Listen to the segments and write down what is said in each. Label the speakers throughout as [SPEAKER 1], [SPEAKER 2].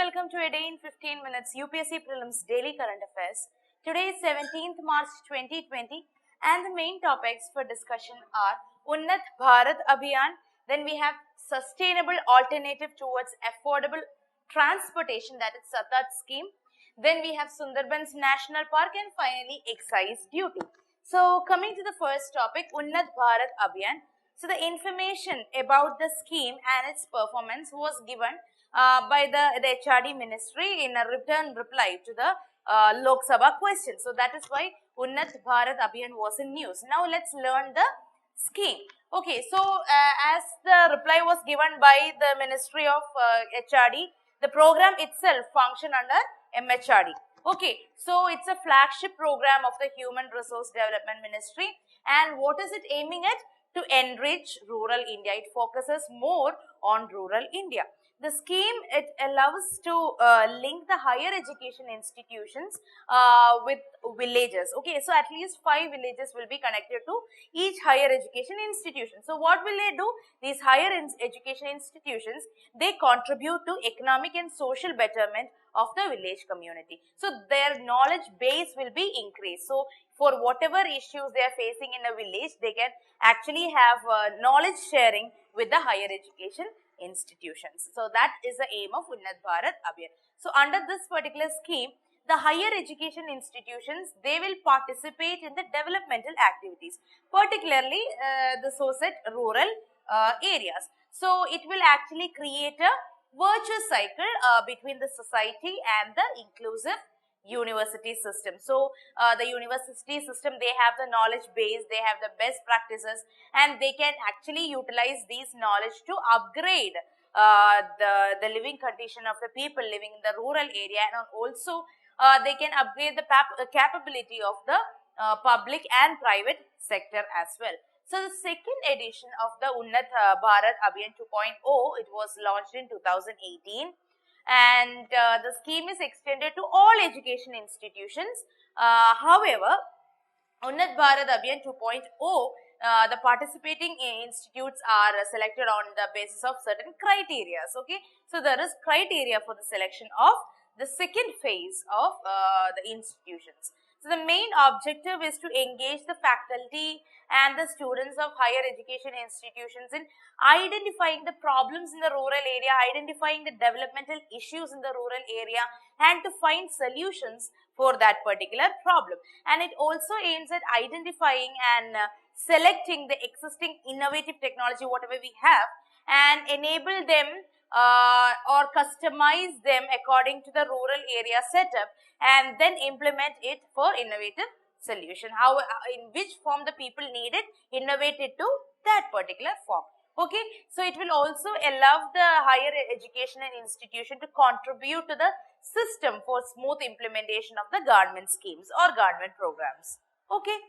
[SPEAKER 1] welcome to a day in 15 minutes UPSC Prelims Daily Current Affairs. Today is 17th March 2020 and the main topics for discussion are Unnat Bharat Abhiyan, then we have Sustainable Alternative Towards Affordable Transportation, that is SATAT scheme, then we have Sundarbans National Park, and finally Excise Duty. So coming to the first topic, Unnat Bharat Abhiyan. So the information about the scheme and its performance was given by the HRD ministry in a written reply to the Lok Sabha question. So that is why Unnat Bharat Abhiyan was in news. Now let's learn the scheme. Okay, so as the reply was given by the Ministry of HRD, the program itself functioned under MHRD. Okay, so it's a flagship program of the Human Resource Development Ministry, and what is it aiming at? To enrich rural India. It focuses more on rural India. The scheme, it allows to link the higher education institutions with villages. Okay, so at least 5 villages will be connected to each higher education institution. So what will they do? These higher education institutions, they contribute to economic and social betterment of the village community. So their knowledge base will be increased. So for whatever issues they are facing in a village, they can actually have knowledge sharing with the higher education institutions. So that is the aim of Unnat Bharat Abhiyan. So under this particular scheme, the higher education institutions, they will participate in the developmental activities, particularly the so-said rural areas. So it will actually create a virtuous cycle between the society and the inclusive university system. So the university system, they have the knowledge base, they have the best practices, and they can actually utilize these knowledge to upgrade the living condition of the people living in the rural area, and also they can upgrade the capability of the public and private sector as well. So the second edition of the Unnat Bharat Abhiyan 2.0, it was launched in 2018. And the scheme is extended to all education institutions. However, Unnat Bharat Abhiyan 2.0, the participating institutes are selected on the basis of certain criteria. Okay, so there is criteria for the selection of the second phase of the institutions. So the main objective is to engage the faculty and the students of higher education institutions in identifying the problems in the rural area, identifying the developmental issues in the rural area, and to find solutions for that particular problem. And it also aims at identifying and selecting the existing innovative technology, whatever we have, and enable them or customize them according to the rural area setup, and then implement it for innovative solution. How, in which form the people need it, innovate it to that particular form. Okay, so it will also allow the higher education institution to contribute to the system for smooth implementation of the government schemes or government programs. Okay.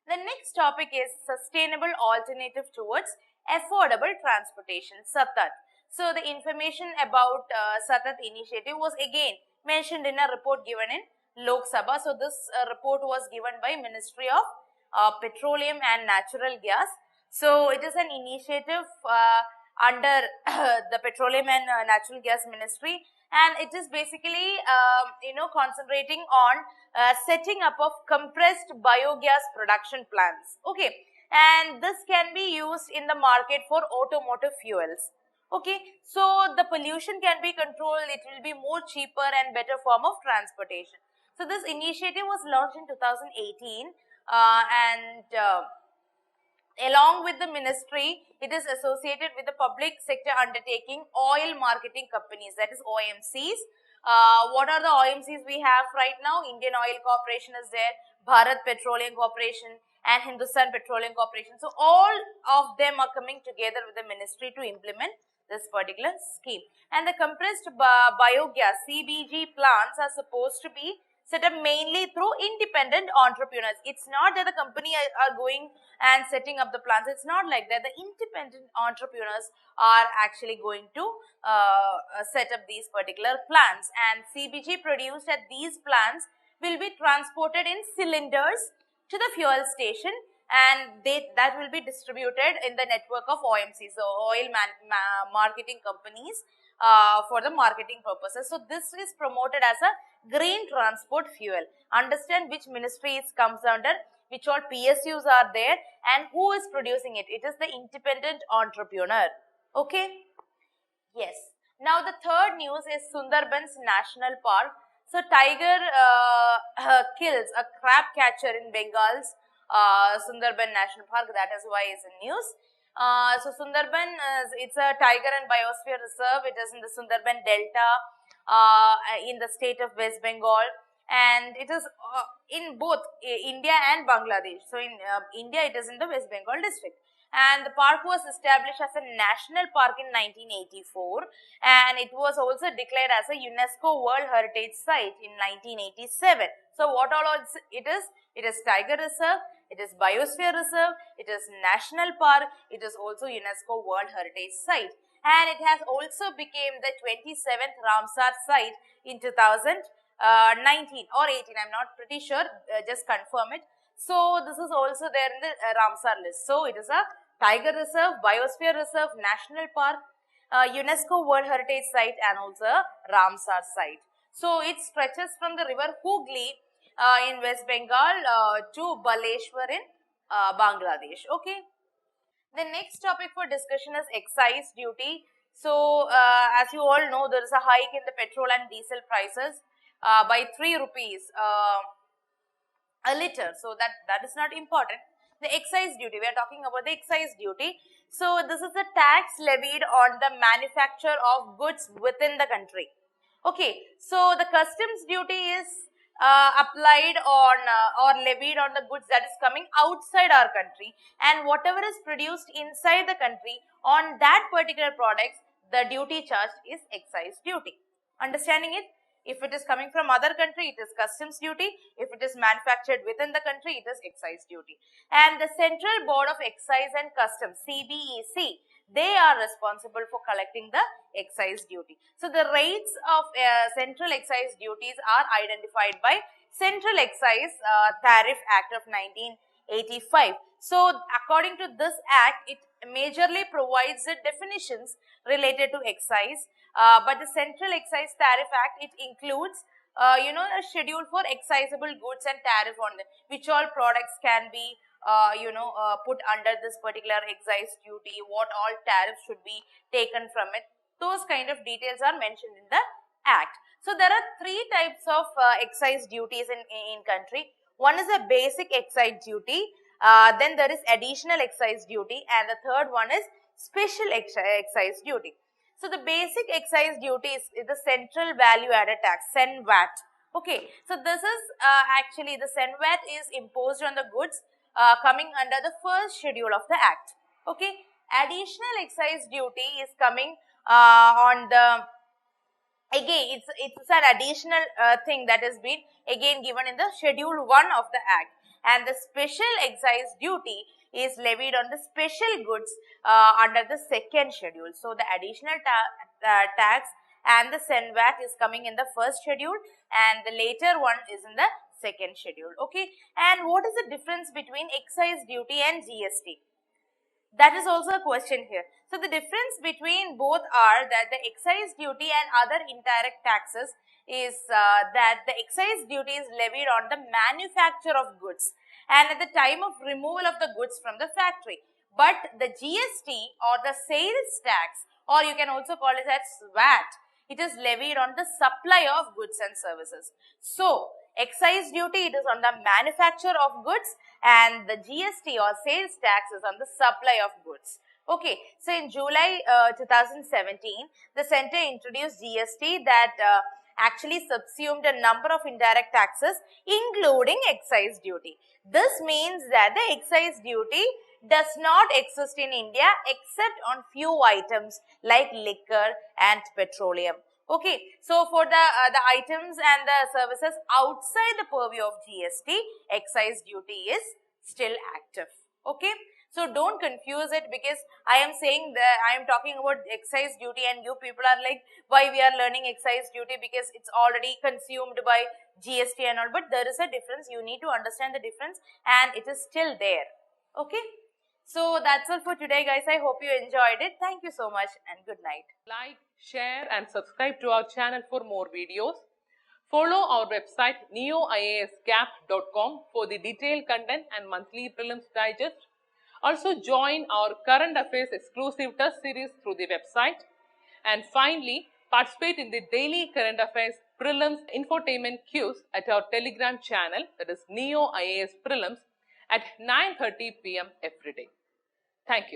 [SPEAKER 1] The next topic is sustainable alternative towards affordable transportation, SATAT. So the information about SATAT initiative was again mentioned in a report given in Lok Sabha. So this report was given by Ministry of Petroleum and Natural Gas. So it is an initiative under the Petroleum and Natural Gas Ministry, and it is basically concentrating on setting up of compressed biogas production plants. Okay, and this can be used in the market for automotive fuels. Okay, so the pollution can be controlled, it will be more cheaper and better form of transportation. So this initiative was launched in 2018 and along with the ministry, it is associated with the public sector undertaking oil marketing companies, that is OMCs. What are the OMCs we have right now? Indian Oil Corporation is there, Bharat Petroleum Corporation, and Hindustan Petroleum Corporation. So all of them are coming together with the ministry to implement this particular scheme. And the compressed biogas CBG plants are supposed to be set up mainly through independent entrepreneurs. It's not that the company are going and setting up the plants. It's not like that. The independent entrepreneurs are actually going to set up these particular plants, and CBG produced at these plants will be transported in cylinders to the fuel station and that will be distributed in the network of OMC, so oil marketing companies for the marketing purposes. So this is promoted as a green transport fuel. Understand which ministry it comes under, which all PSUs are there, and who is producing it. It is the independent entrepreneur. Okay. Yes. Now the third news is Sundarbans National Park. So tiger kills a crab catcher in Bengal's Sundarban National Park. That is why it's in news. So Sundarban, it's a tiger and biosphere reserve. It is in the Sundarban Delta in the state of West Bengal, and it is in both India and Bangladesh. So in India, it is in the West Bengal district. And the park was established as a national park in 1984, and it was also declared as a UNESCO World Heritage Site in 1987. So what all it is? It is tiger reserve, it is biosphere reserve, it is national park, it is also UNESCO World Heritage Site, and it has also become the 27th Ramsar site in 2019 or 18. I'm not pretty sure. Just confirm it. So this is also there in the Ramsar list. So it is a tiger reserve, biosphere reserve, national park, UNESCO World Heritage Site, and also a Ramsar site. So it stretches from the river Hooghly in West Bengal to Baleshwar in Bangladesh. Okay. The next topic for discussion is excise duty. So as you all know, there is a hike in the petrol and diesel prices by 3 rupees a liter. So that is not important. The excise duty, we are talking about the excise duty. So this is a tax levied on the manufacture of goods within the country. Okay, so the customs duty is applied on or levied on the goods that is coming outside our country, and whatever is produced inside the country on that particular products, the duty charged is excise duty. Understanding it? If it is coming from other country, it is customs duty. If it is manufactured within the country, it is excise duty. And the Central Board of Excise and Customs, CBEC, they are responsible for collecting the excise duty. So the rates of central excise duties are identified by Central Excise Tariff Act of 1985. So according to this act, it majorly provides the definitions related to excise. But the Central Excise Tariff Act, it includes, a schedule for excisable goods and tariff on them, which all products can be, put under this particular excise duty, what all tariffs should be taken from it. Those kind of details are mentioned in the Act. So there are 3 types of excise duties in country. One is a basic excise duty, then there is additional excise duty, and the third one is special excise duty. So the basic excise duty is the central value added tax, CENVAT. Okay, so this is actually the CENVAT is imposed on the goods coming under the first schedule of the Act. Okay, additional excise duty is coming on the, again it's an additional thing that has been again given in the schedule 1 of the Act, and the special excise duty is levied on the special goods under the second schedule. So the additional tax and the CENVAT is coming in the first schedule, and the later one is in the second schedule. Okay, and what is the difference between excise duty and GST? That is also a question here. So the difference between both are that the excise duty and other indirect taxes is that the excise duty is levied on the manufacture of goods and at the time of removal of the goods from the factory. But the GST or the sales tax, or you can also call it as VAT, it is levied on the supply of goods and services. So excise duty, it is on the manufacture of goods, and the GST or sales tax is on the supply of goods. Okay, so in July 2017, the center introduced GST that actually subsumed a number of indirect taxes including excise duty. This means that the excise duty does not exist in India except on few items like liquor and petroleum. Okay, so for the items and the services outside the purview of GST, excise duty is still active. Okay, so don't confuse it, because I am saying that I am talking about excise duty and you people are like, why we are learning excise duty, because it's already consumed by GST and all. But there is a difference. You need to understand the difference, and it is still there. Okay. So that's all for today, guys. I hope you enjoyed it. Thank you so much and good night.
[SPEAKER 2] Like, share and subscribe to our channel for more videos. Follow our website neoiasgap.com for the detailed content and monthly prelims digest. Also join our current affairs exclusive test series through the website. And finally, participate in the daily current affairs prelims infotainment quiz at our Telegram channel, that is Neo IAS Prelims, at 9:30 p.m. every day. Thank you.